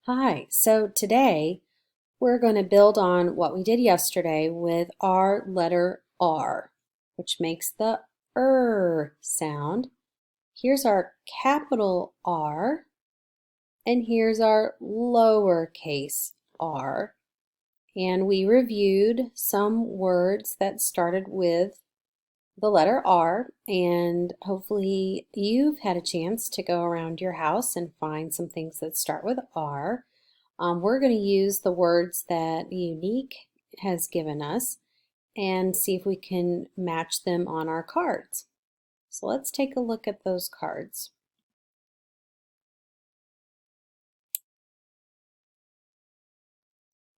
Hi, so today we're going to build on what we did yesterday with our letter R, which makes the sound. Here's our capital R, and here's our lowercase r. And we reviewed some words that started with the letter R, and hopefully you've had a chance to go around your house and find some things that start with R. We're going to use the words that Unique has given us and see if we can match them on our cards. So let's take a look at those cards.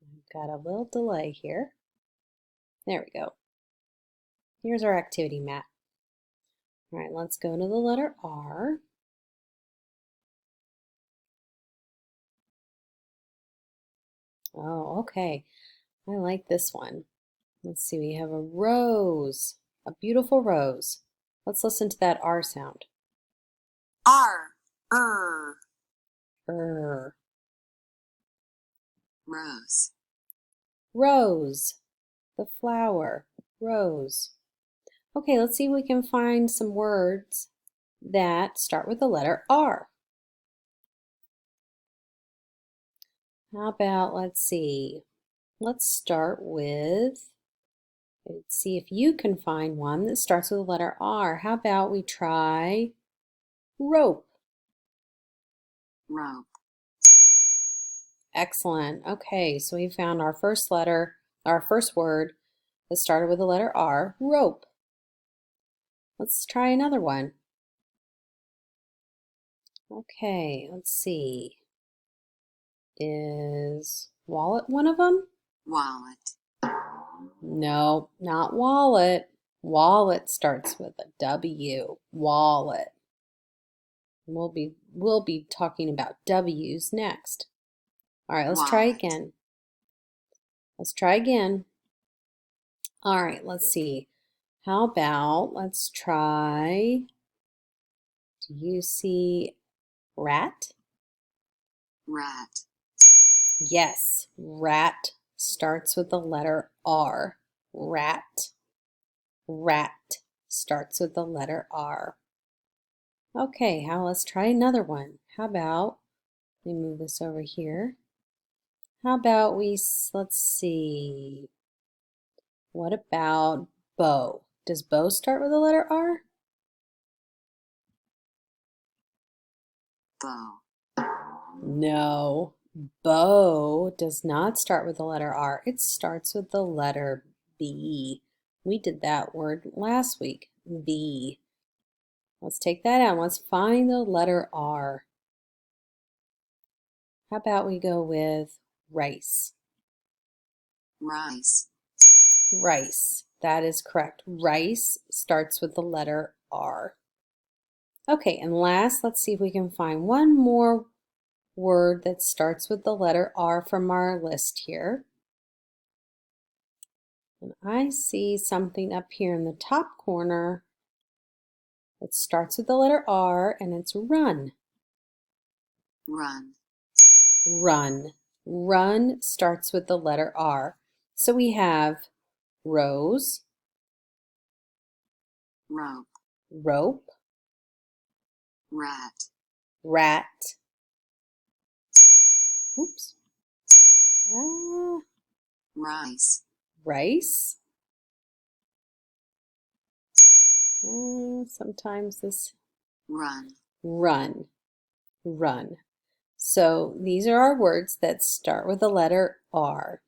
I've got a little delay here. There we go. Here's our activity mat. All right, let's go to the letter R. Oh, okay. I like this one. Let's see, we have a rose, a beautiful rose. Let's listen to that R sound. R. Rose. Rose, the flower, rose. Okay, let's see if we can find some words that start with the letter R. How about, let's see, let's start with, let's see if you can find one that starts with the letter R. How about we try rope? Rope. Excellent. Okay, so we found our first letter, our first word that started with the letter R, rope. Let's try another one. Okay, let's see. Is wallet one of them? Wallet. No, not wallet. Wallet starts with a W. Wallet. We'll be talking about W's next. All right, let's try again. Let's try again. All right, let's see. How about let's try, do you see rat? Rat. Yes, rat starts with the letter R. Rat. Rat starts with the letter R. Okay, let's try another one. How about, let me move this over here. How about let's see, what about bow? Does bow start with the letter R? Bow. No, bow does not start with the letter R. It starts with the letter B. We did that word last week, B. Let's take that out. Let's find the letter R. How about we go with rice? Rice. Rice. That is correct. Rice starts with the letter R. Okay, and last, let's see if we can find one more word that starts with the letter R from our list here. And I see something up here in the top corner that starts with the letter R, and it's run. Run. Run. Run starts with the letter R. So we have rose, Rope. rope, Rat. rat, oops, ah, Rice. rice. Sometimes this Run. run, run. So these are our words that start with the letter R.